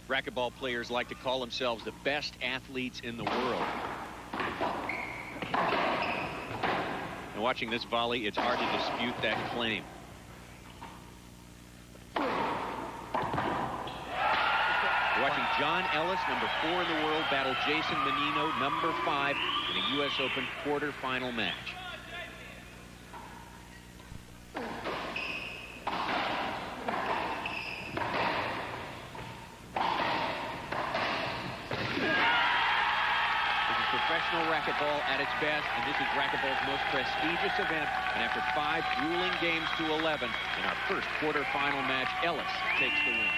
Racquetball players like to call themselves the best athletes in the world. And watching this volley, it's hard to dispute that claim. We're watching John Ellis, number 4 in the world, battle Jason Menino, number 5, in a US Open quarterfinal match. Professional racquetball at its best, and this is racquetball's most prestigious event. And after 5 grueling games to 11 in our first quarterfinal match, Ellis takes the win.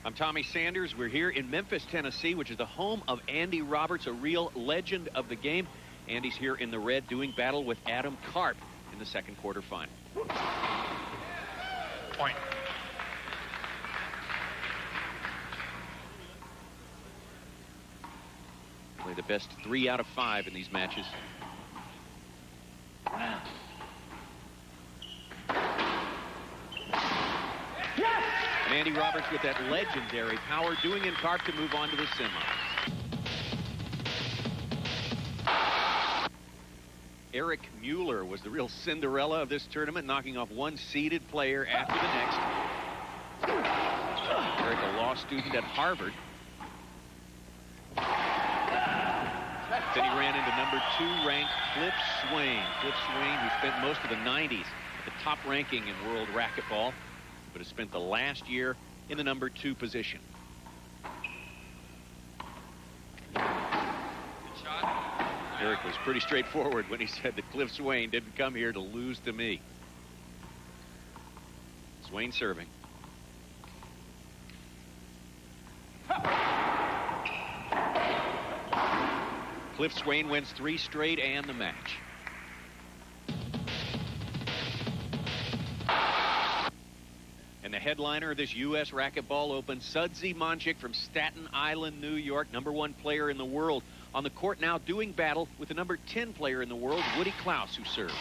I'm Tommy Sanders. We're here in Memphis, Tennessee, which is the home of Andy Roberts, a real legend of the game. Andy's here in the red doing battle with Adam Karp in the second quarterfinal. Point. Play the best 3 out of 5 in these matches. And Andy Roberts with that legendary power, doing in Karp to move on to the semis. Eric Mueller was the real Cinderella of this tournament, knocking off one seeded player after the next. Eric, a law student at Harvard. Then he ran into number 2 ranked Cliff Swain. Cliff Swain, who spent most of the 90s at the top ranking in world racquetball, but has spent the last year in the number 2 position. Good shot. Eric was pretty straightforward when he said that Cliff Swain didn't come here to lose to me. Swain serving. Cliff Swain wins 3 straight and the match. And the headliner of this US Racquetball Open, Sudsy Monchik from Staten Island, New York, number 1 player in the world. On the court now doing battle with the number 10 player in the world, Woody Klaus, who serves.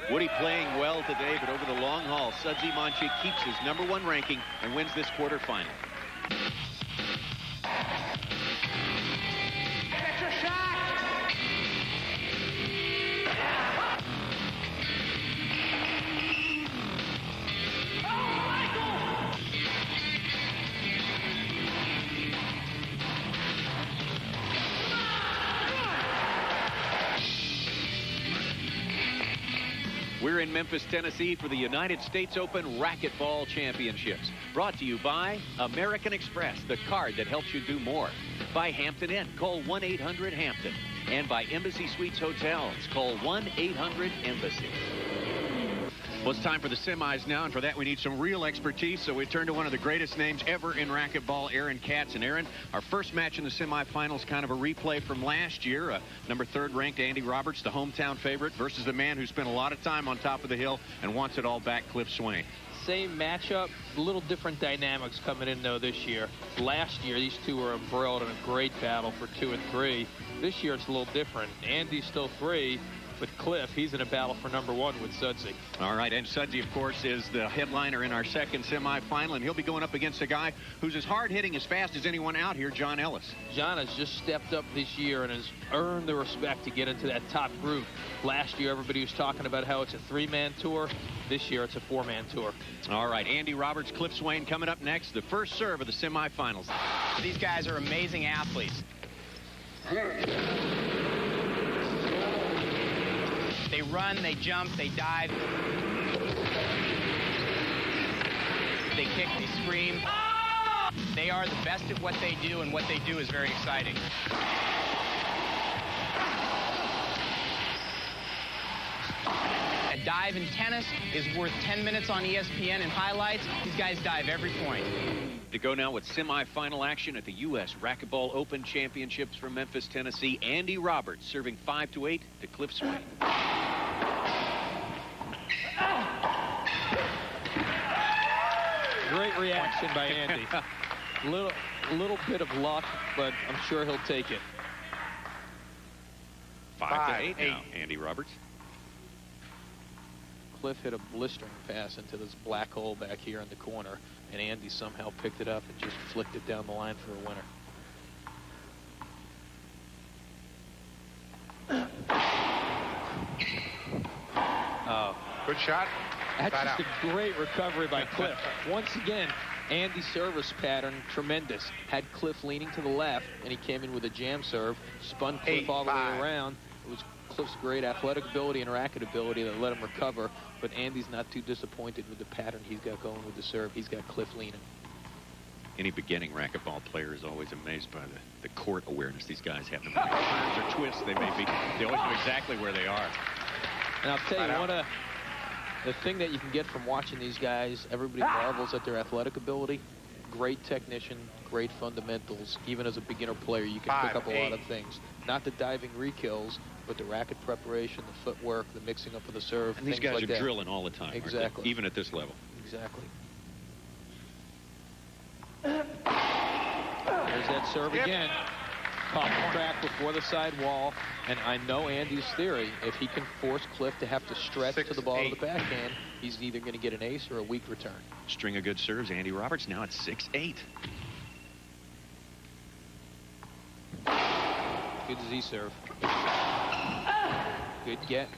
Woody playing well today, but over the long haul, Sudsy Monchik keeps his number 1 ranking and wins this quarterfinal. Get your shot! We're in Memphis, Tennessee for the United States Open Racquetball Championships. Brought to you by American Express, the card that helps you do more. By Hampton Inn, call 1-800-HAMPTON. And by Embassy Suites Hotels, call 1-800-EMBASSY. Well, it's time for the semis now, and for that we need some real expertise, so we turn to one of the greatest names ever in racquetball, Aaron Katz. And Aaron, our first match in the semifinals, kind of a replay from last year. Number 3rd ranked Andy Roberts, the hometown favorite, versus the man who spent a lot of time on top of the hill and wants it all back, Cliff Swain. Same matchup, a little different dynamics coming in, though, this year. Last year, these two were embroiled in a great battle for 2 and 3. This year, it's a little different. Andy's still 3. With Cliff, he's in a battle for number 1 with Sudsy. All right, and Sudsy, of course, is the headliner in our second semifinal, and he'll be going up against a guy who's as hard-hitting, as fast as anyone out here, John Ellis. John has just stepped up this year and has earned the respect to get into that top group. Last year, everybody was talking about how it's a 3-man tour. This year, it's a 4-man tour. All right, Andy Roberts, Cliff Swain coming up next, the first serve of the semifinals. These guys are amazing athletes. They run, they jump, they dive. They kick, they scream. They are the best at what they do, and what they do is very exciting. A dive in tennis is worth 10 minutes on ESPN and highlights. These guys dive every point. To go now with semifinal action at the US Racquetball Open Championships from Memphis, Tennessee. Andy Roberts serving 5-8 to Cliff Swain. Great reaction by Andy. Little bit of luck, but I'm sure he'll take it. 5-8 now, Andy Roberts. Cliff hit a blistering pass into this black hole back here in the corner, and Andy somehow picked it up and just flicked it down the line for a winner. Good shot. That's just a great recovery by Cliff. Once again, Andy's service pattern, tremendous. Had Cliff leaning to the left, and he came in with a jam serve, spun Cliff all the way around. It was Cliff's great athletic ability and racket ability that let him recover, but Andy's not too disappointed with the pattern he's got going with the serve. He's got Cliff leaning. Any beginning racquetball player is always amazed by the court awareness these guys have. No matter turns or twists they may be, they always know exactly where they are. And I'll tell you, the thing that you can get from watching these guys, everybody marvels at their athletic ability. Great technician, great fundamentals. Even as a beginner player, you can pick up a lot of things. Not the diving re-kills, but the racket preparation, the footwork, the mixing up of the serve. And these guys are drilling all the time. Exactly. Even at this level. Exactly. There's that serve again. Caught the crack before the side wall, and I know Andy's theory. If he can force Cliff to have to stretch to the ball of the backhand, he's either going to get an ace or a weak return. String of good serves. Andy Roberts now at 6-8. Good Z serve. Good get.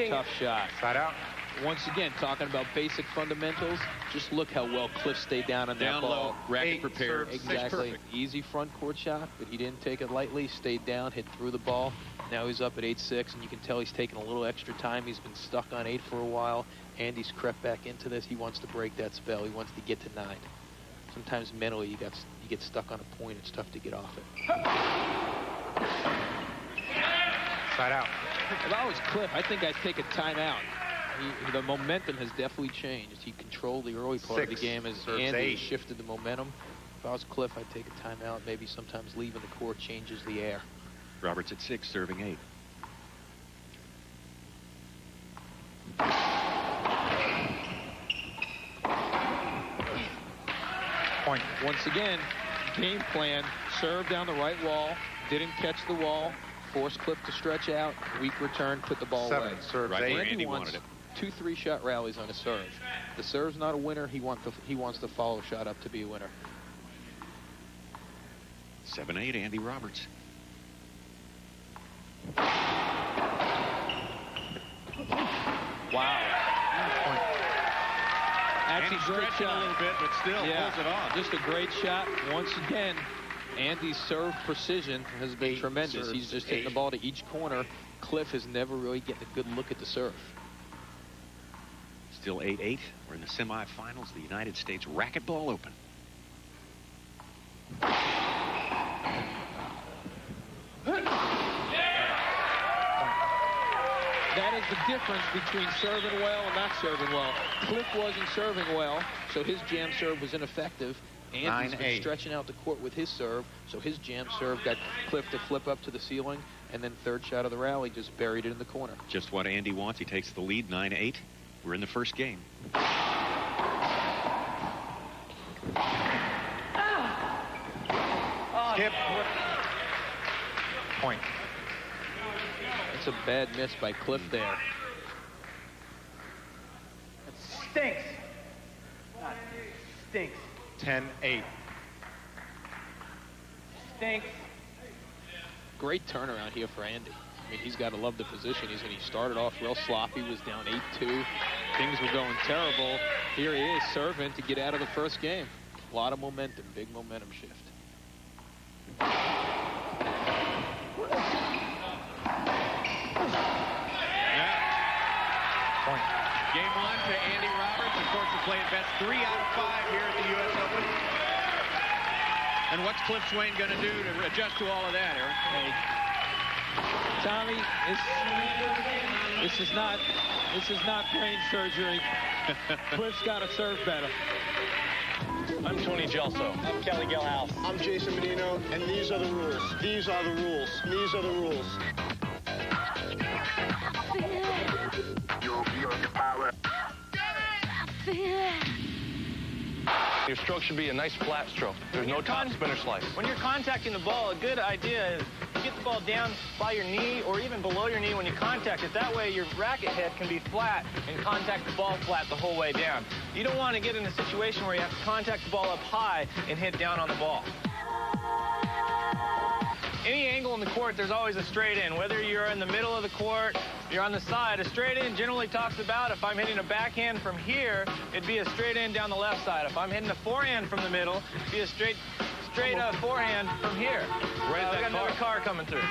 Tough shot. Side out. Once again, talking about basic fundamentals, just look how well Cliff stayed down on that ball. Down low, racket prepared. Exactly. Easy front court shot, but he didn't take it lightly. Stayed down, hit through the ball. Now he's up at 8-6, and you can tell he's taking a little extra time. He's been stuck on 8 for a while. Andy's crept back into this. He wants to break that spell. He wants to get to 9. Sometimes mentally, you get stuck on a point. It's tough to get off it. Side out. If I was Cliff, I think I'd take a timeout. The momentum has definitely changed. He controlled the early part of the game as Andy shifted the momentum. If I was Cliff, I'd take a timeout. Maybe sometimes leaving the court changes the air. Roberts at 6, serving 8. Point. Once again, game plan, serve down the right wall, didn't catch the wall, forced Cliff to stretch out, weak return, put the ball away. Serve right where Andy wanted it. 2 3-shot rallies on his serve. The serve's not a winner. He wants the follow shot up to be a winner. 7-8, Andy Roberts. Wow. That's Andy a great shot. A little bit, but still pulls it off. Just a great shot. Once again, Andy's serve precision has been tremendous. He's just hitting the ball to each corner. Cliff is never really getting a good look at the serve. Still 8-8. We're in the semifinals of the United States Racquetball Open. That is the difference between serving well and not serving well. Cliff wasn't serving well, so his jam serve was ineffective. Andy's been stretching out the court with his serve, so his jam serve got Cliff to flip up to the ceiling, and then third shot of the rally just buried it in the corner. Just what Andy wants. He takes the lead, 9-8. We're in the first game. Skip. Point. That's a bad miss by Cliff there. That stinks. God, stinks. 10-8. Stinks. Great turnaround here for Andy. I mean, he's got to love the position he's in. He started off real sloppy, was down 8-2. Things were going terrible. Here he is serving to get out of the first game. A lot of momentum, big momentum shift. Point. Game on to Andy Roberts. Of course, he played best 3 out of 5 here at the US Open. And what's Cliff Swain going to do to adjust to all of that, Aaron? Hey, Tommy, this is not brain surgery. Cliff's got to serve better. I'm Tony Gelso. I'm Kelly Gilhouse. I'm Jason Menino, and these are the rules. These are the rules. These are the rules. Your stroke should be a nice flat stroke. There's no top spin or slice. When you're contacting the ball, a good idea is to get the ball down by your knee or even below your knee when you contact it. That way your racket head can be flat and contact the ball flat the whole way down. You don't want to get in a situation where you have to contact the ball up high and hit down on the ball. Any angle in the court, there's always a straight in. Whether you're in the middle of the court, you're on the side, a straight in generally talks about if I'm hitting a backhand from here, it'd be a straight in down the left side. If I'm hitting a forehand from the middle, it'd be a straight forehand from here. We got another car coming through.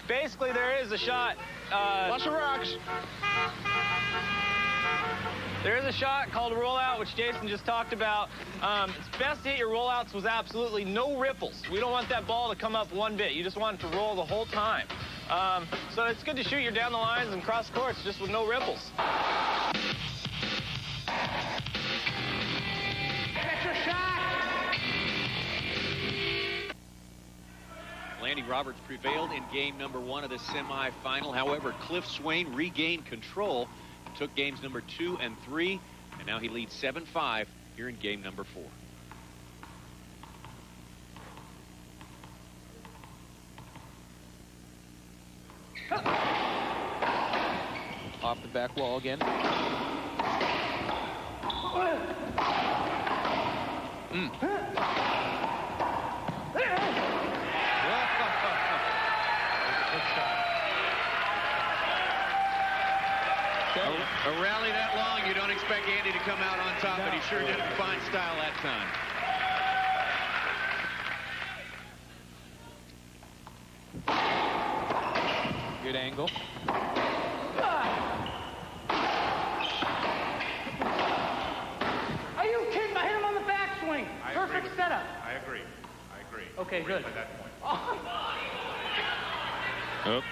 Basically, there is a shot. Lots of rocks. There is a shot called a rollout, which Jason just talked about. It's best to hit your rollouts with absolutely no ripples. We don't want that ball to come up one bit. You just want it to roll the whole time. So it's good to shoot your down the lines and cross courts just with no ripples. Get your shot! Andy Roberts prevailed in game number 1 of the semifinal. However, Cliff Swain regained control, took games number 2 and 3, and now he leads 7-5 here in game number 4. Off the back wall again. A rally that long, you don't expect Andy to come out on top, but he sure did it in fine style that time. Good angle. Are you kidding? I hit him on the backswing. Perfect setup. I agree. Okay, good. At that point. Oh.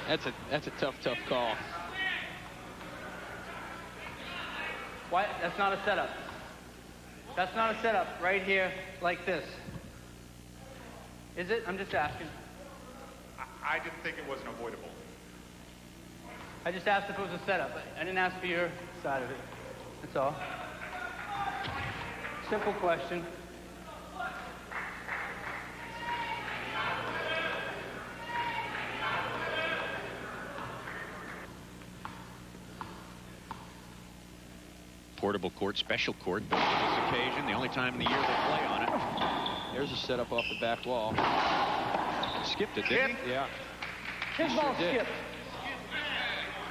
That's a tough call. Why? That's not a setup. That's not a setup right here like this. Is it? I'm just asking. I didn't think it wasn't avoidable. I just asked if it was a setup. I didn't ask for your side of it. That's all. Simple question. Portable court, special court, but for this occasion, the only time in the year they play on it. There's a setup off the back wall. Skipped it, didn't he? Yeah. His ball skipped.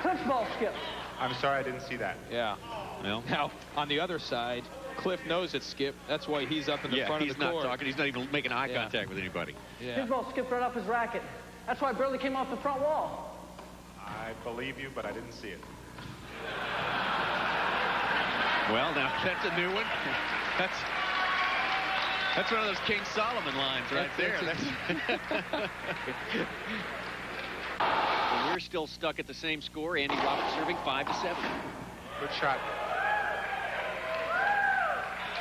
Cliff's ball skipped. I'm sorry I didn't see that. Yeah. Well, Now, on the other side, Cliff knows it's Skip. That's why he's up in the front of the court. he's not talking. He's not even making eye Yeah. contact with anybody. Yeah. His ball skipped right off his racket. That's why it barely came off the front wall. I believe you, but I didn't see it. Well, now that's a new one. That's one of those King Solomon lines right there. We're still stuck at the same score. Andy Roberts serving 5-7. Good shot.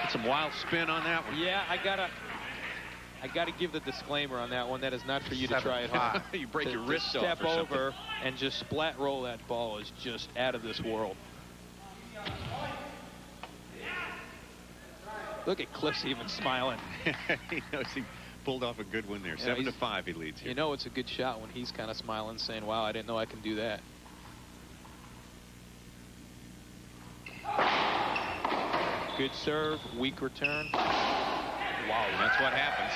Get some wild spin on that one. Yeah, I gotta give the disclaimer on that one. That is not for you to try at home. You break your To wrist off step or something. over and just splat roll that ball is just out of this world. Look at Cliff's even smiling. He knows he pulled off a good one there. Yeah, 7-5 he leads here. You know it's a good shot when he's kind of smiling, saying, wow, I didn't know I can do that. Good serve, weak return. Wow, that's what happens.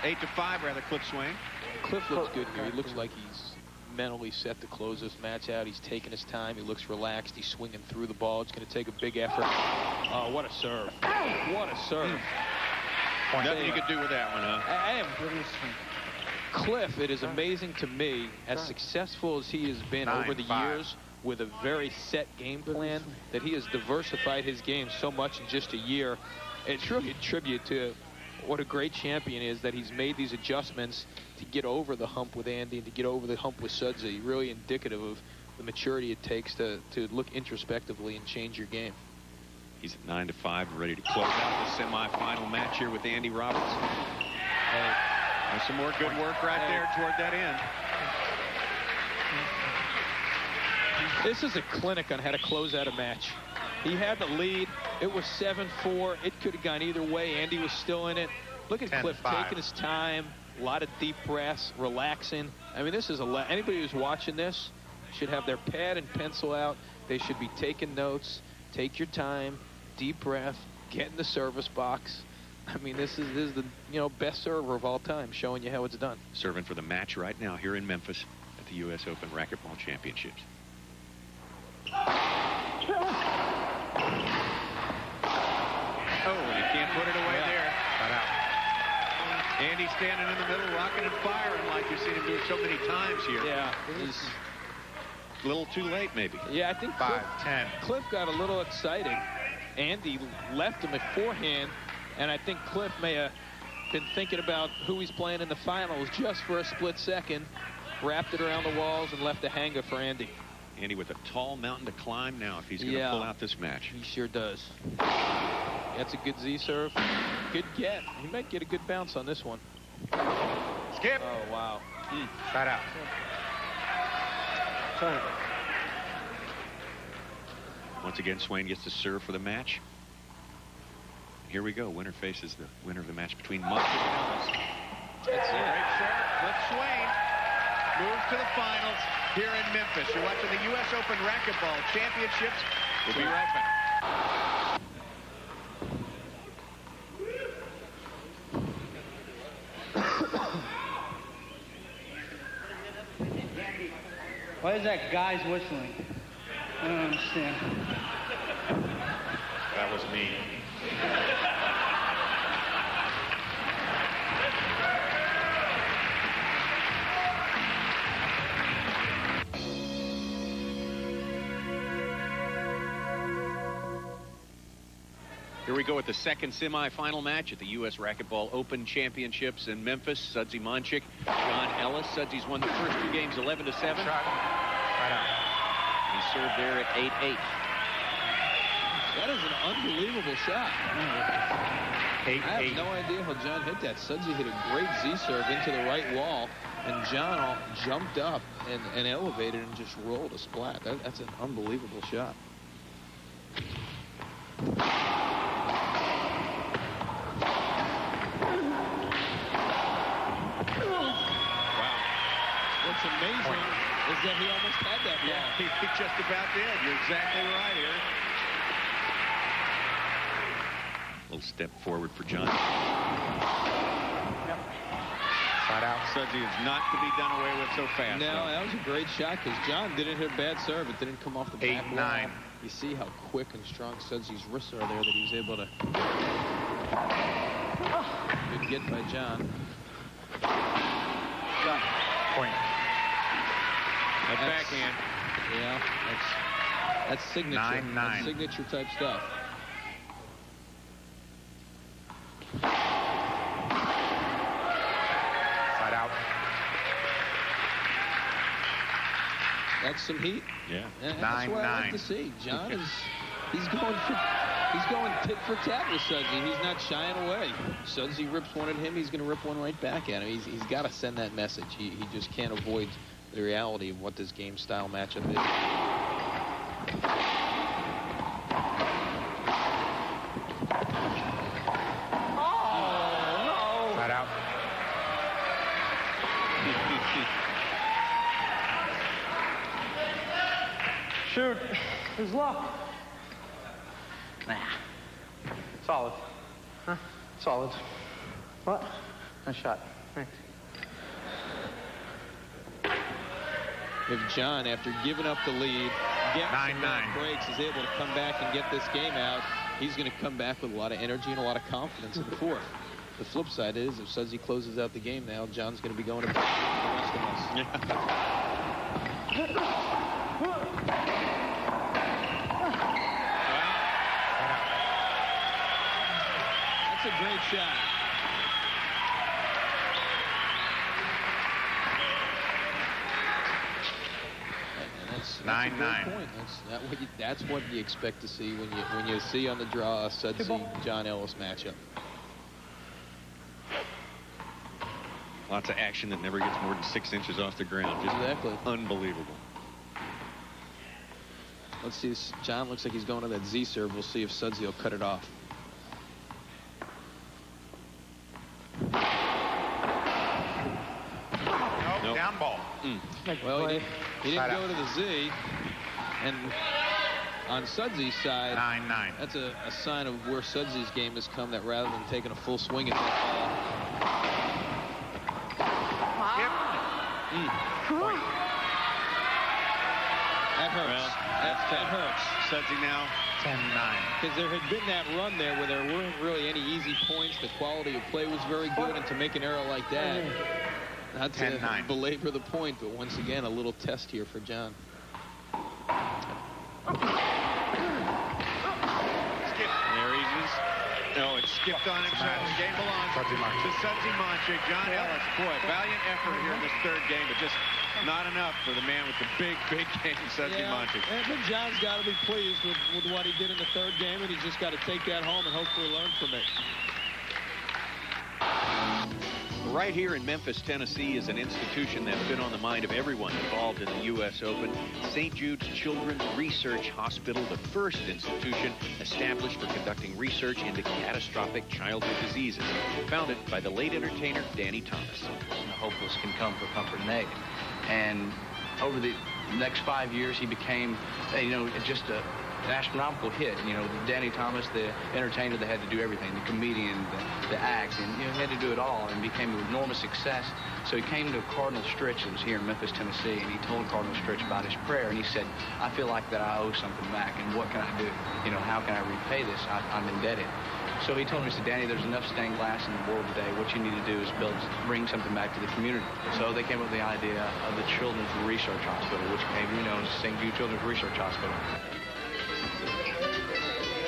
8-5 rather, Cliff Swain. Cliff looks good here. He looks like he's mentally set to close this match out. He's taking his time. He looks relaxed. He's swinging through the ball. It's going to take a big effort. Oh, what a serve. What a serve. Nothing you could do with that one, huh? Cliff, it is amazing to me, as successful as he has been over the 9-5. years with a very set game plan, that he has diversified his game so much in just a year. It's really a tribute to what a great champion is, that he's made these adjustments to get over the hump with Andy and to get over the hump with Sudzi. Really indicative of the maturity it takes to look introspectively and change your game. He's at 9-5, ready to close out the semifinal match here with Andy Roberts. There's some more good work right there toward that end. This is a clinic on how to close out a match. He had the lead. It was 7-4. It could have gone either way. Andy was still in it. Look at Cliff taking his time. A lot of deep breaths, relaxing. I mean, this is anybody who's watching this should have their pad and pencil out. They should be taking notes. Take your time, deep breath, get in the service box. I mean, this is the best server of all time, showing you how it's done. Serving for the match right now here in Memphis at the US Open Racquetball Championships. Oh, and he can't put it away there. Cut out. Andy standing in the middle, rocking and firing like you've seen him do it so many times here. Yeah. He's a little too late, maybe. Yeah, I think 5-10. Cliff got a little excited. Andy left him a forehand, and I think Cliff may have been thinking about who he's playing in the finals just for a split second, wrapped it around the walls, and left a hanger for Andy. Andy with a tall mountain to climb now if he's going to pull out this match. He sure does. That's a good Z serve. Good get. He might get a good bounce on this one. Skip. Oh, wow. Cut out. Turn. Once again, Swain gets to serve for the match. Here we go. Winner faces the winner of the match between Monchik and Ellis. That's it. Great serve. Cliff Swain moves to the finals here in Memphis. You're watching the US Open Racquetball Championships. We'll be right back. Why is that guy's whistling? I don't understand. That was me. Here we go with the second semifinal match at the US Racquetball Open Championships in Memphis. Sudsy Monchik, John Ellis. Sudsy's won the first two games 11-7. Shot. Right out. He served there at 8-8. That is an unbelievable shot. I 8-8. have no idea how John hit that. Sudsy hit a great Z-serve into the right wall, and John jumped up and elevated and just rolled a splat. That's an unbelievable shot. What's amazing is that he almost had that ball. Yeah, he just about did. You're exactly right, Eric. Little step forward for John. Side out. Sudsy is not to be done away with so fast. No, that was a great shot because John didn't hit a bad serve. It didn't come off the back 8-9. wall. You see how quick and strong Sudsy's wrists are there that he was able to. Good get by John. Point. That backhand. Yeah, that's signature. 9-9. That's signature type stuff. Side out. That's some heat. Yeah. And that's what I like 9-9. to see. John is he's going tit for tat with Sudsy. He's not shying away. Sudsy rips one at him, he's going to rip one right back at him. He's got to send that message. He just can't avoid the reality of what this game style matchup is. Side out. Shoot. There's luck. Nah. Solid. Huh? Solid. What? Nice shot. Thanks. If John, after giving up the lead, getting some bad breaks, is able to come back and get this game out, he's going to come back with a lot of energy and a lot of confidence in the fourth. The flip side is, if Sudsy closes out the game now, John's going to be going to bed with the rest of us. That's a great shot. That's 9-9. a great point. That's what you expect to see when you see on the draw a Sudsy John Ellis matchup. Lots of action that never gets more than 6 inches off the ground. Just exactly. Unbelievable. Let's see. John looks like he's going to that Z serve. We'll see if Sudsy will cut it off. Nope. Down ball. Well, he didn't go to the Z. And on Sudsy's side, 9-9. that's a sign of where Sudsy's game has come, that rather than taking a full swing at that ball. Point. That hurts. Well, that hurts. Sudsy now 10-9. Because there had been that run there where there weren't really any easy points. The quality of play was very good, and to make an error like that, not to belabor the point, but once again, a little test here for John. There he is. No, it skipped on him. The game belongs to Sudsy Monchik. John Ellis, boy, valiant effort here in this third game, but just not enough for the man with the big game, Sudsy Monchik. But John's got to be pleased with what he did in the third game, and he's just got to take that home and hopefully learn from it. Right here in Memphis, Tennessee is an institution that's been on the mind of everyone involved in the U.S. Open. St. Jude's Children's Research Hospital, the first institution established for conducting research into catastrophic childhood diseases, founded by the late entertainer Danny Thomas. The hopeless can come for comfort and aid. And over the next 5 years, he became, just an astronomical hit. Danny Thomas, the entertainer that had to do everything, the comedian, the act, and he had to do it all, and became an enormous success. So he came to Cardinal Stritch, that was here in Memphis, Tennessee, and he told Cardinal Stritch about his prayer, and he said, I feel like that I owe something back, and what can I do? How can I repay this? I'm indebted. So he told me, he said, Danny, there's enough stained glass in the world today. What you need to do is bring something back to the community. So they came up with the idea of the Children's Research Hospital, which became, as St. Jude Children's Research Hospital.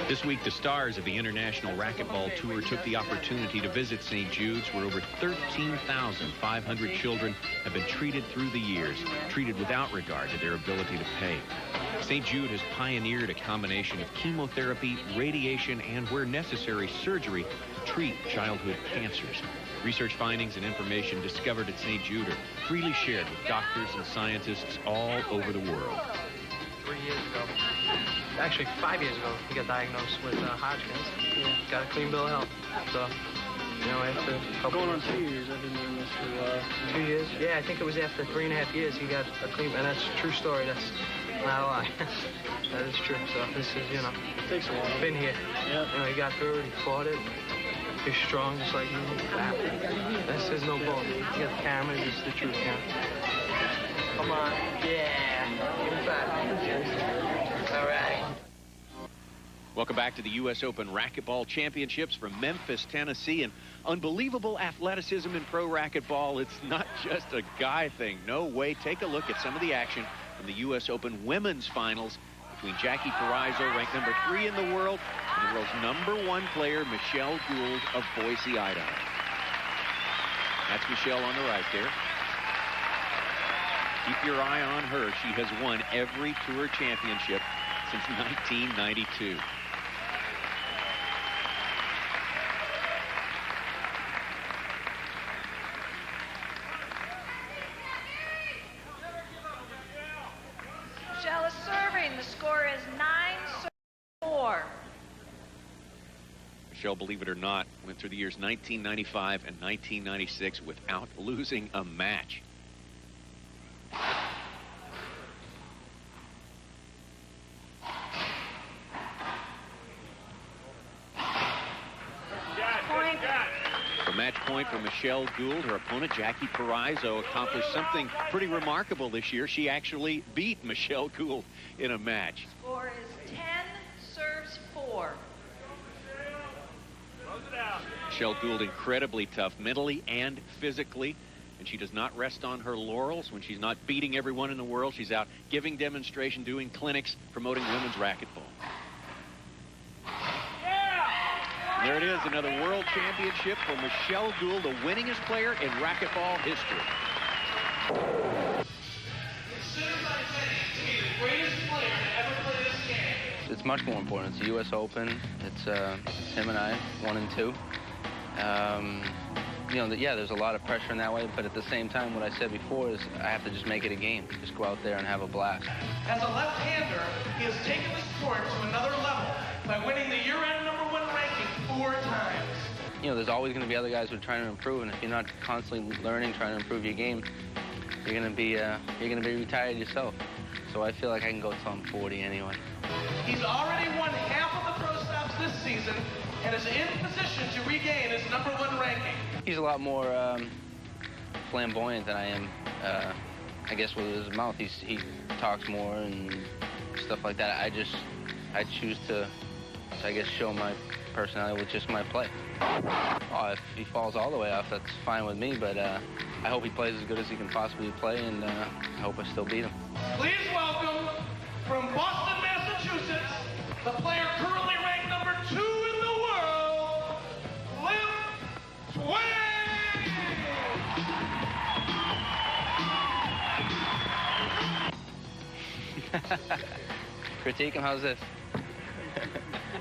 This week, the stars of the International Racquetball Tour took the opportunity to visit St. Jude's, where over 13,500 children have been treated through the years, treated without regard to their ability to pay. St. Jude has pioneered a combination of chemotherapy, radiation, and, where necessary, surgery to treat childhood cancers. Research findings and information discovered at St. Jude are freely shared with doctors and scientists all over the world. 3 years ago. Actually, 5 years ago, he got diagnosed with Hodgkin's. Got a clean bill of health. So, after a couple Going on 2 years, I've been doing this for 2 years. Yeah, I think it was after 3.5 years he got a clean, and that's a true story. That's not a lie. That is true. So this is, It takes a while. Been here. Yeah. He got through it. He fought it. He's strong, just like you. This is no bull. You got the camera. This is the truth, Come on. Yeah. Give it back. All right. Welcome back to the U.S. Open Racquetball Championships from Memphis, Tennessee. And unbelievable athleticism in pro racquetball. It's not just a guy thing. No way. Take a look at some of the action from the U.S. Open women's finals between Jackie Parisot, ranked number 3 in the world, and the world's #1 player, Michelle Gould of Boise, Idaho. That's Michelle on the right there. Keep your eye on her. She has won every tour championship since 1992. Michelle is serving. The score is 9-4. Michelle, believe it or not, went through the years 1995 and 1996 without losing a match. A match point for Michelle Gould. Her opponent, Jackie Parisot, accomplished something pretty remarkable this year. She actually beat Michelle Gould in a match. Score is 10 serves 4. Michelle Gould incredibly tough mentally and physically, and she does not rest on her laurels. When she's not beating everyone in the world, she's out giving demonstration, doing clinics, promoting women's racquetball. And there it is, another world championship for Michelle Gould, the winningest player in racquetball history. It's much more important. It's the U.S. Open. It's him and I, 1 and 2. you know, yeah, there's a lot of pressure in that way, but at the same time, what I said before is I have to just make it a game. Just go out there and have a blast. As a left-hander, he has taken the sport to another level by winning the year-end #1 ranking 4 times. You know, there's always going to be other guys who are trying to improve, and if you're not constantly learning, trying to improve your game, you're going to be retired yourself. So I feel like I can go till I'm 40 anyway. He's already won half of the pro stops this season and is in position to regain his #1 ranking. He's a lot more flamboyant than I am. I guess with his mouth, he talks more and stuff like that. I choose to, I guess, show my personality with just my play. Oh, if he falls all the way off, that's fine with me, but I hope he plays as good as he can possibly play, and I hope I still beat him. Please welcome, from Boston, Massachusetts, the player currently ranked #2 in the world, Swain! Critique him, how's this?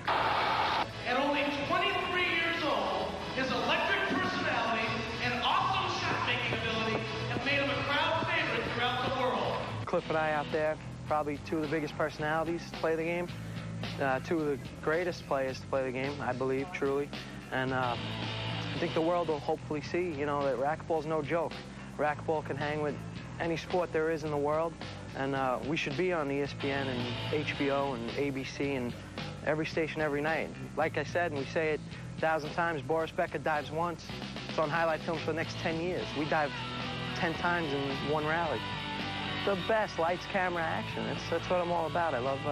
At only 23 years old, his electric personality and awesome shot-making ability have made him a crowd favorite throughout the world. Cliff and I out there, probably 2 of the biggest personalities to play the game. 2 of the greatest players to play the game, I believe, truly. And I think the world will hopefully see, you know, that racquetball's no joke. Racquetball can hang with any sport there is in the world. And we should be on ESPN and HBO and ABC and every station every night. Like I said, and we say it 1,000 times, Boris Becker dives once. It's on highlight films for the next 10 years. We dived 10 times in 1 rally. The best, lights, camera, action. That's what I'm all about. I love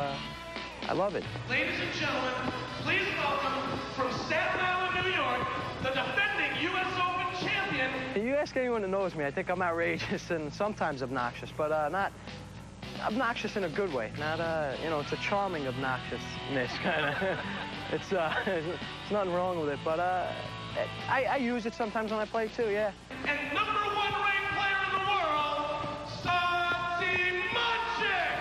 it. Ladies and gentlemen, please welcome, from Staten Island, New York, the defending US Open champion. You ask anyone that knows me, I think I'm outrageous and sometimes obnoxious, but not obnoxious in a good way. Not, you know, it's a charming obnoxiousness, kind of. It's nothing wrong with it, but I use it sometimes when I play, too, yeah. And #1 ranked player in the world, Monchik!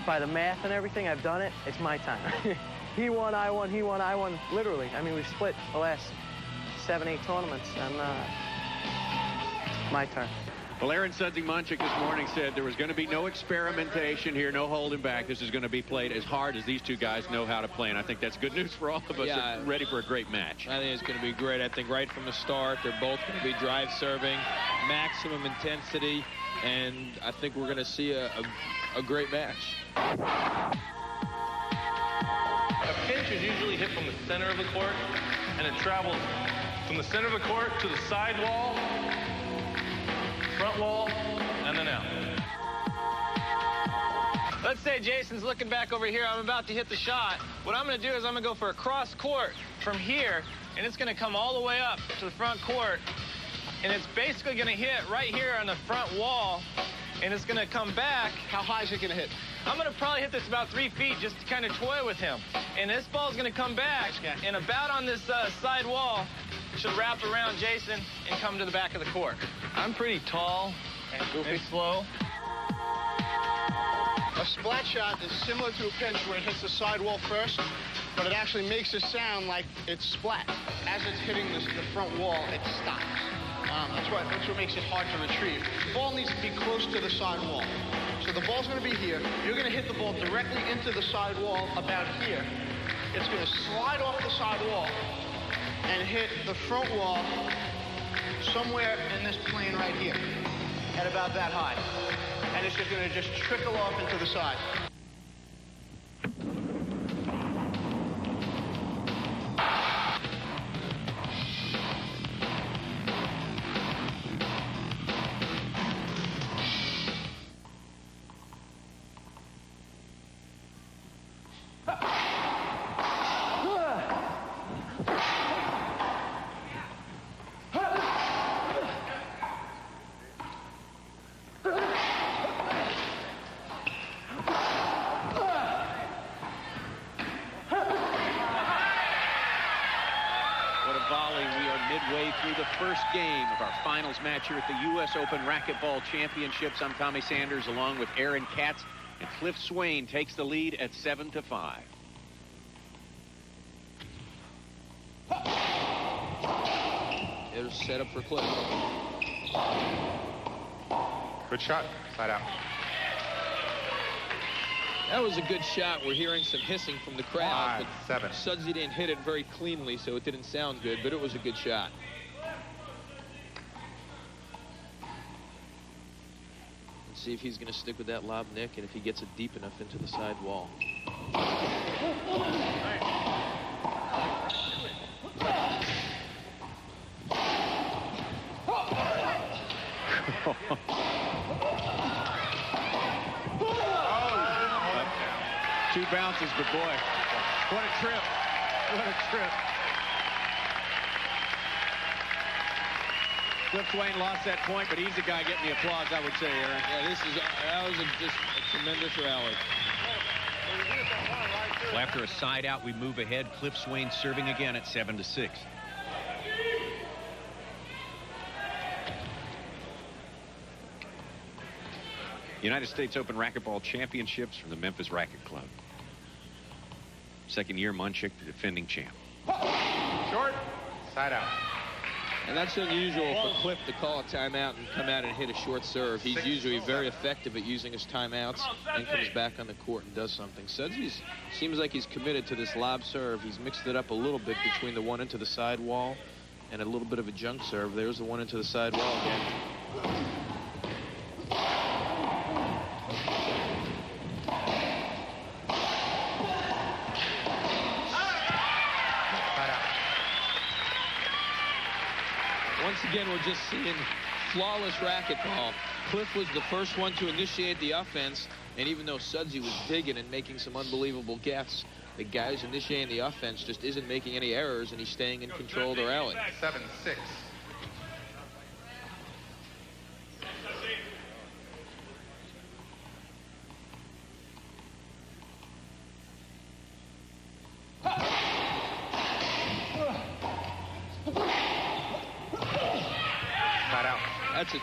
By the math and everything, I've done it. It's my time. He won, I won, he won, I won, literally. I mean, we've split the last 7, 8 tournaments, and my turn. Well, Aaron Sudsy Monchik this morning said there was going to be no experimentation here, no holding back. This is going to be played as hard as these 2 guys know how to play, and I think that's good news for all of us. Yeah, They're ready for a great match. I think it's going to be great. I think right from the start, they're both going to be drive serving, maximum intensity, and I think we're going to see a great match. A pinch is usually hit from the center of the court, and it travels from the center of the court to the side wall, front wall, and then out. Let's say Jason's looking back over here. I'm about to hit the shot. What I'm going to do is I'm going to go for a cross court from here, and it's going to come all the way up to the front court, and it's basically going to hit right here on the front wall, and it's going to come back. How high is it going to hit? I'm going to probably hit this about 3 feet just to kind of toy with him. And this ball's going to come back and about on this side wall, should wrap around Jason and come to the back of the court. I'm pretty tall and slow. A splat shot is similar to a pinch where it hits the side wall first, but it actually makes it sound like it's splat. As it's hitting the front wall, it stops. That's what makes it hard to retrieve. The ball needs to be close to the side wall. So the ball's going to be here. You're going to hit the ball directly into the side wall about here. It's going to slide off the side wall and hit the front wall somewhere in this plane right here at about that high. And it's just going to just trickle off into the side. Through the first game of our finals match here at the US Open Racquetball Championships. I'm Tommy Sanders along with Aaron Katz, and Cliff Swain takes the lead at 7-5. There's a setup for Cliff. Good shot. Side out. That was a good shot. We're hearing some hissing from the crowd. 5-7. Sudsy didn't hit it very cleanly, so it didn't sound good, but it was a good shot. Let's see if he's going to stick with that lob, Nick, and if he gets it deep enough into the side wall. Two bounces, but boy, what a trip. What a trip. Cliff Swain lost that point, but he's the guy getting the applause, I would say, Aaron. Yeah, that was just a tremendous rally. Well, after a side out, we move ahead. Cliff Swain serving again at 7-6. United States Open Racquetball Championships from the Memphis Racquet Club. Second year, Monchik, the defending champ. Short. Side out. And that's unusual for Cliff to call a timeout and come out and hit a short serve. He's usually very effective at using his timeouts and comes back on the court and does something. Sudsy seems like he's committed to this lob serve. He's mixed it up a little bit between the one into the side wall and a little bit of a junk serve. There's the one into the side wall again. Once again, we're just seeing flawless racquetball. Cliff was the first one to initiate the offense, and even though Sudsy was digging and making some unbelievable gets, the guy who's initiating the offense just isn't making any errors, and he's staying in control of the rally. 7-6. That's a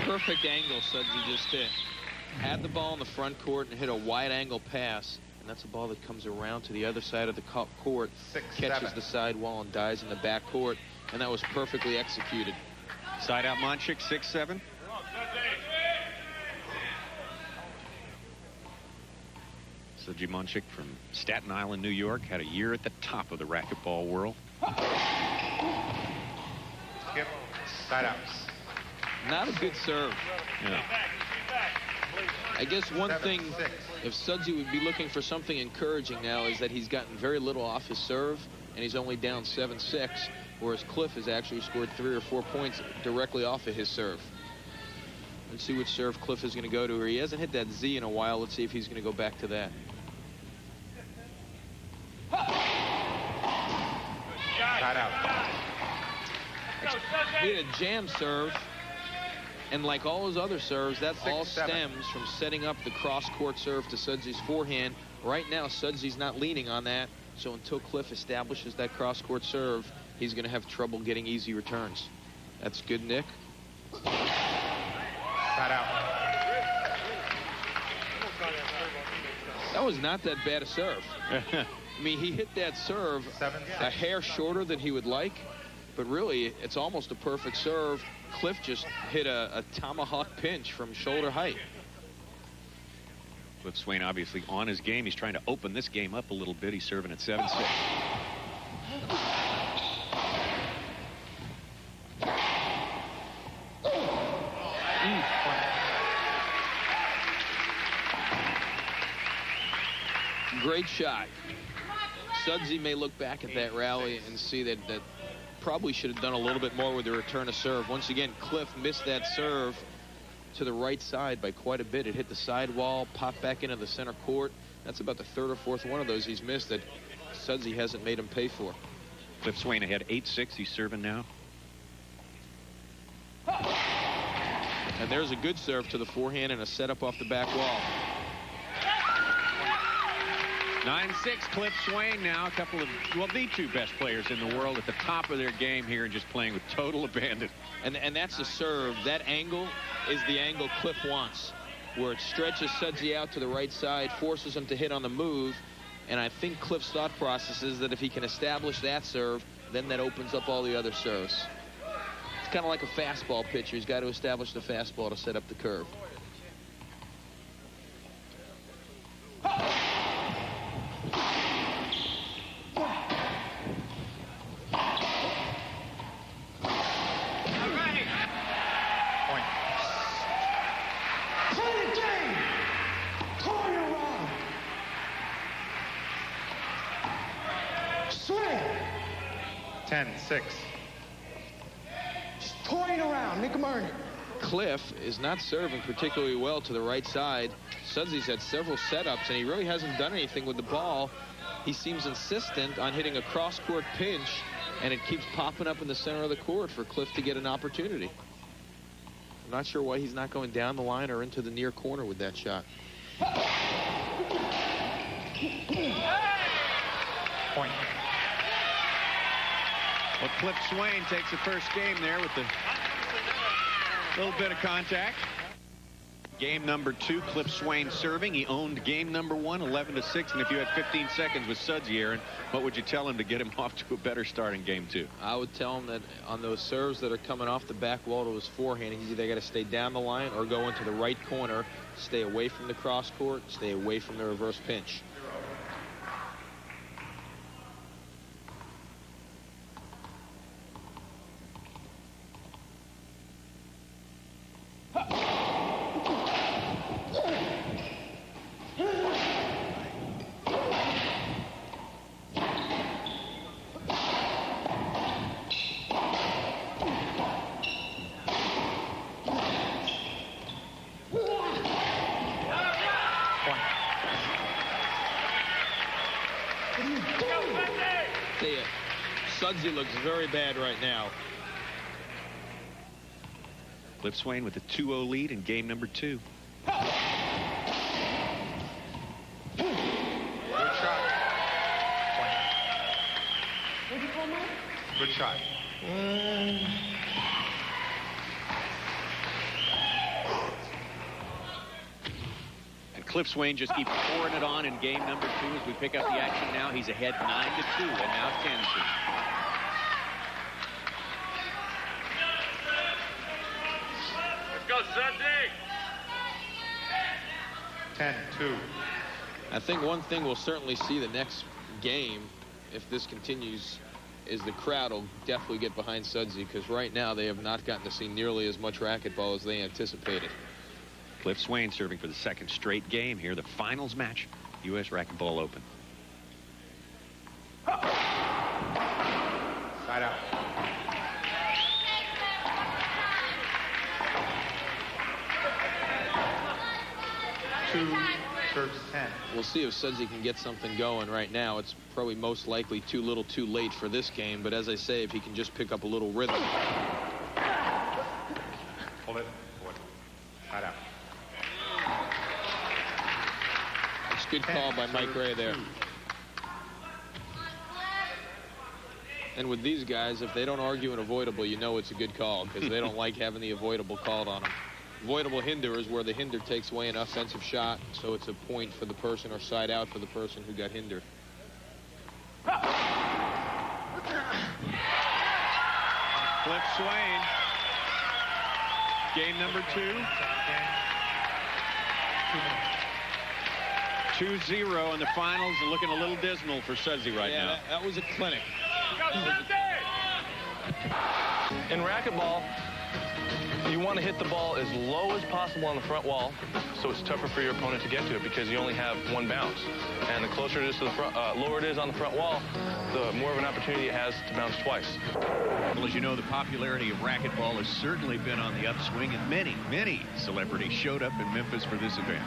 perfect angle Sudsy just hit. Had the ball in the front court and hit a wide angle pass, and that's a ball that comes around to the other side of the court, catches the side wall and dies in the back court, and that was perfectly executed. Side out Monchik, 6-7. Sudsy Monchik from Staten Island, New York, had a year at the top of the racquetball world. Skip. Side out. Not a good serve. Yeah. I guess one thing, if Sudsy would be looking for something encouraging now, is that he's gotten very little off his serve, and he's only down 7-6, whereas Cliff has actually scored 3 or 4 points directly off of his serve. Let's see which serve Cliff is going to go to. He hasn't hit that Z in a while. Let's see if he's going to go back to that. Side out. He had a jam serve. And like all his other serves, that all stems from setting up the cross-court serve to Sudsy's forehand. Right now, Sudsy's not leaning on that, so until Cliff establishes that cross-court serve, he's going to have trouble getting easy returns. That's good, Nick. Side out. That was not that bad a serve. I mean, he hit that serve a hair shorter than he would like, but really, it's almost a perfect serve. Cliff just hit a tomahawk pinch from shoulder height. Cliff Swain obviously on his game. He's trying to open this game up a little bit. He's serving at 7-6. Great shot. Sudsy may look back at that rally and see that probably should have done a little bit more with the return of serve. Once again, Cliff missed that serve to the right side by quite a bit. It hit the side wall, popped back into the center court. That's about the third or fourth one of those he's missed that Sudsy hasn't made him pay for. Cliff Swain ahead 8-6. He's serving now. And there's a good serve to the forehand and a setup off the back wall. 9-6, Cliff Swain now. A couple of, well, the two best players in the world at the top of their game here and just playing with total abandon. And that's a serve. That angle is the angle Cliff wants, where it stretches Sudsy out to the right side, forces him to hit on the move. And I think Cliff's thought process is that if he can establish that serve, then that opens up all the other serves. kind of like a fastball pitcher. He's got to establish the fastball to set up the curve. Swain. 10-6. Just toying around. Make him earn it. Cliff is not serving particularly well to the right side. Sudsley's had several setups, and he really hasn't done anything with the ball. He seems insistent on hitting a cross-court pinch, and it keeps popping up in the center of the court for Cliff to get an opportunity. I'm not sure why he's not going down the line or into the near corner with that shot. Point. Well, Cliff Swain takes the first game there with a little bit of contact. Game number 2, Cliff Swain serving. He owned game number 1, 11-6. And if you had 15 seconds with Sudsy, Aaron, what would you tell him to get him off to a better start in game 2? I would tell him that on those serves that are coming off the back wall to his forehand, he's either got to stay down the line or go into the right corner, stay away from the cross court, stay away from the reverse pinch. Sudsy looks very bad right now. Cliff Swain with a 2-0 lead in game number 2. Good shot. Point. What'd you call me? Good shot. And Cliff Swain just keeps pouring it on in game number 2 as we pick up the action now. He's ahead 9-2 and now 10-2. Go, Sunday. 10-2. I think one thing we'll certainly see the next game, if this continues, is the crowd will definitely get behind Sudsy, because right now they have not gotten to see nearly as much racquetball as they anticipated. Cliff Swain serving for the second straight game here, the finals match, US Racquetball Open. Side out. Serves 10. We'll see if Sudsy can get something going right now. It's probably most likely too little too late for this game, but as I say, if he can just pick up a little rhythm. Hold it. Side out. It's a good call by Mike Ray there. And with these guys, if they don't argue an avoidable, you know it's a good call, because they don't like having the avoidable called on them. Avoidable hinder is where the hinder takes away an offensive shot, so it's a point for the person or side out for the person who got hindered. Cliff Swain. Game number 2. 2-0 in the finals, and looking a little dismal for Sudsy right now. That was a clinic. In racquetball, you want to hit the ball as low as possible on the front wall, so it's tougher for your opponent to get to it because you only have one bounce. And the closer it is to the front, lower it is on the front wall, the more of an opportunity it has to bounce twice. Well, as you know, the popularity of racquetball has certainly been on the upswing, and many, many celebrities showed up in Memphis for this event.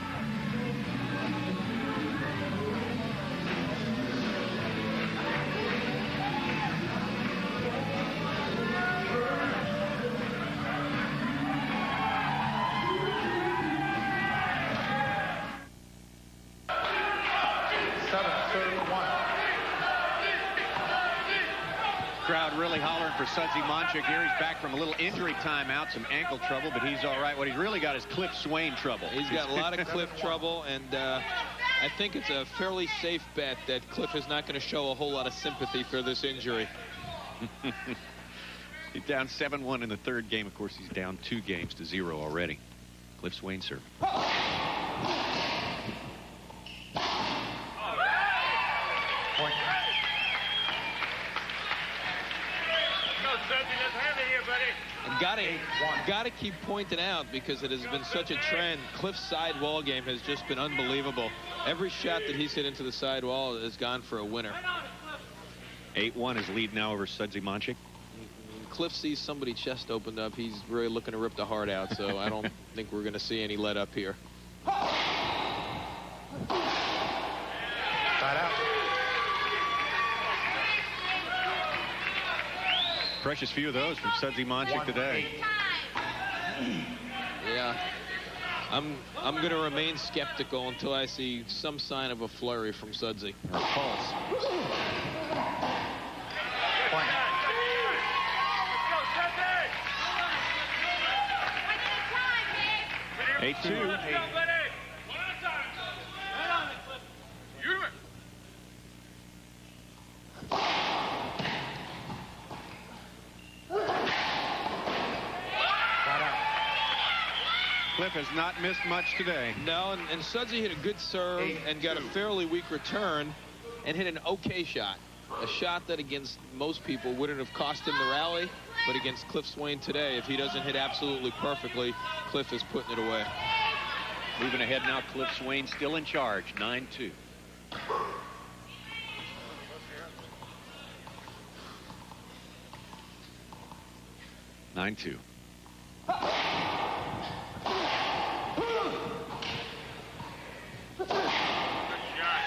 Crowd really hollering for Sudsy Monchik here. He's back from a little injury timeout, some ankle trouble, but he's all right. What he's really got is Cliff Swain trouble. He's got a lot of Cliff trouble, and I think it's a fairly safe bet that Cliff is not going to show a whole lot of sympathy for this injury. He's down 7-1 in the third game. Of course, he's down 2 games to 0 already. Cliff Swain serve. Point. And gotta keep pointing out, because it has been such a trend. Cliff's side wall game has just been unbelievable. Every shot that he's hit into the side wall has gone for a winner. 8-1 is lead now over Sudsy Monchik. Cliff sees somebody chest opened up. He's really looking to rip the heart out, so I don't think we're going to see any let up here. Side out. Precious few of those from Sudsy Monchik today. Yeah. I'm going to remain skeptical until I see some sign of a flurry from Sudsy. Or a pulse. Point. 8-2. Cliff has not missed much today. No, and Sudsy hit a good serve and got a fairly weak return and hit an okay shot. A shot that against most people wouldn't have cost him the rally, but against Cliff Swain today, if he doesn't hit absolutely perfectly, Cliff is putting it away. Moving ahead now, Cliff Swain still in charge, 9-2.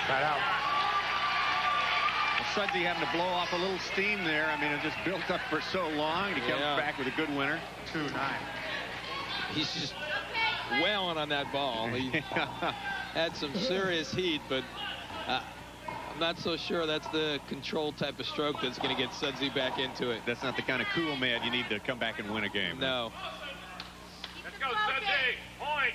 Side out. Sudsy having to blow off a little steam there. I mean, it just built up for so long. He comes back with a good winner. 2-9. He's just wailing on that ball. He had some serious heat, but I'm not so sure that's the control type of stroke that's going to get Sudsy back into it. That's not the kind of cool man you need to come back and win a game. No. Let's go, Sudsy. Point.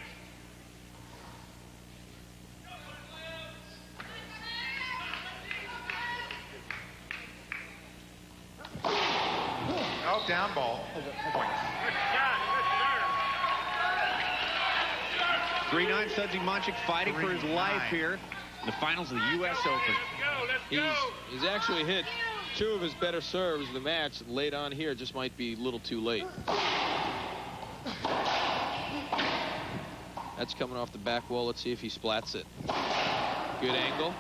No, down ball. Point. 3-9, Sudsy Monchik fighting for his life here in the finals of the US Open. He's actually hit 2 of his better serves in the match. Late on here just might be a little too late. That's coming off the back wall. Let's see if he splats it. Good angle.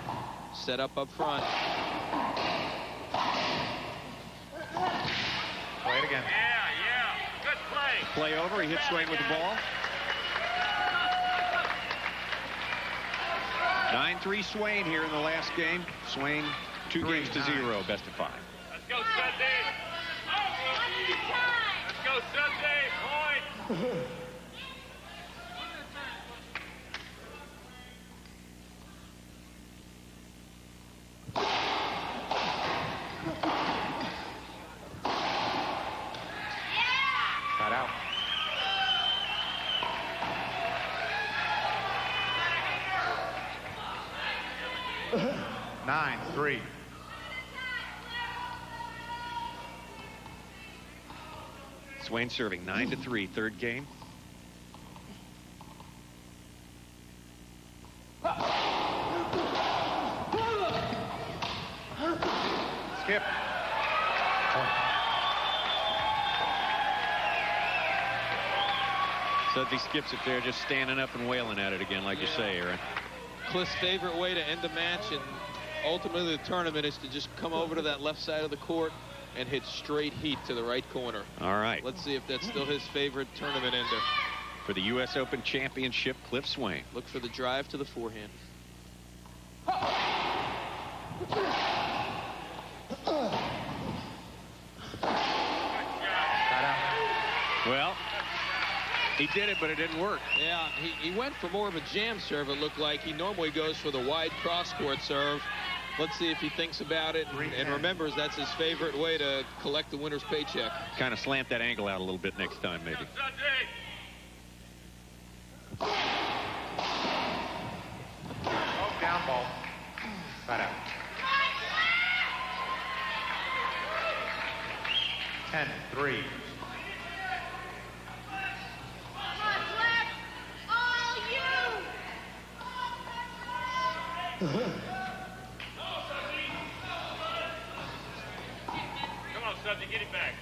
Set up front. Play it again. Yeah. Good play. Play over. He hits Swain with the ball. 9-3 Swain here in the last game. Swain 2 games to 0, best of 5. Let's go, Sudsy. Let's go, Sudsy. Point. Side out. 9-3. Swain serving 9-3, third game. Skip. Point. Sudsy skips it there, just standing up and wailing at it again, like you say, Aaron. Cliff's favorite way to end the match and ultimately the tournament is to just come over to that left side of the court and hit straight heat to the right corner. All right. Let's see if that's still his favorite tournament ender. For the US Open Championship, Cliff Swain. Look for the drive to the forehand. Well, he did it, but it didn't work. Yeah, he went for more of a jam serve, it looked like. He normally goes for the wide cross-court serve. Let's see if he thinks about it and remembers that's his favorite way to collect the winner's paycheck. Kind of slant that angle out a little bit next time, maybe. Oh, down ball. Side out. 10. 3. Come on, Subs, get it back.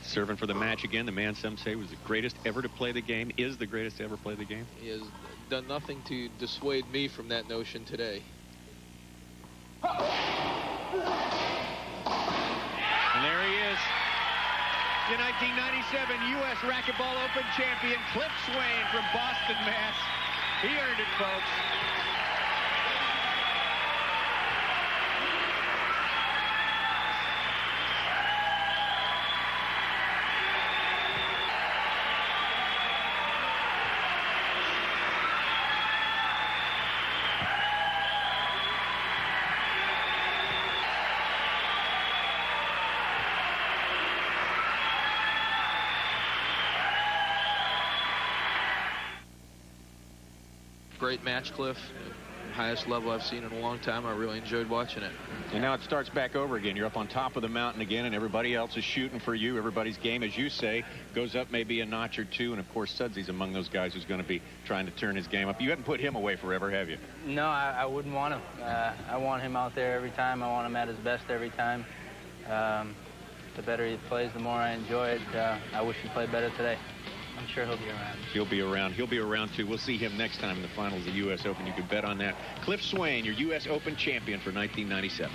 Serving for the match again. The man some say was the greatest ever to play the game. Is the greatest to ever play the game. He has done nothing to dissuade me from that notion today. And there he is. The 1997 US Racquetball Open champion, Cliff Swain from Boston, Mass. He earned it, folks. Great match, Cliff. Highest level I've seen in a long time. I really enjoyed watching it. And now it starts back over again. You're up on top of the mountain again, and everybody else is shooting for you. Everybody's game, as you say, goes up maybe a notch or two. And, of course, Sudsy's among those guys who's going to be trying to turn his game up. You haven't put him away forever, have you? No, I wouldn't want him. I want him out there every time. I want him at his best every time. The better he plays, the more I enjoy it. I wish he played better today. I'm sure he'll be around. He'll be around. He'll be around, too. We'll see him next time in the finals of the U.S. Open. You can bet on that. Cliff Swain, your U.S. Open champion for 1997.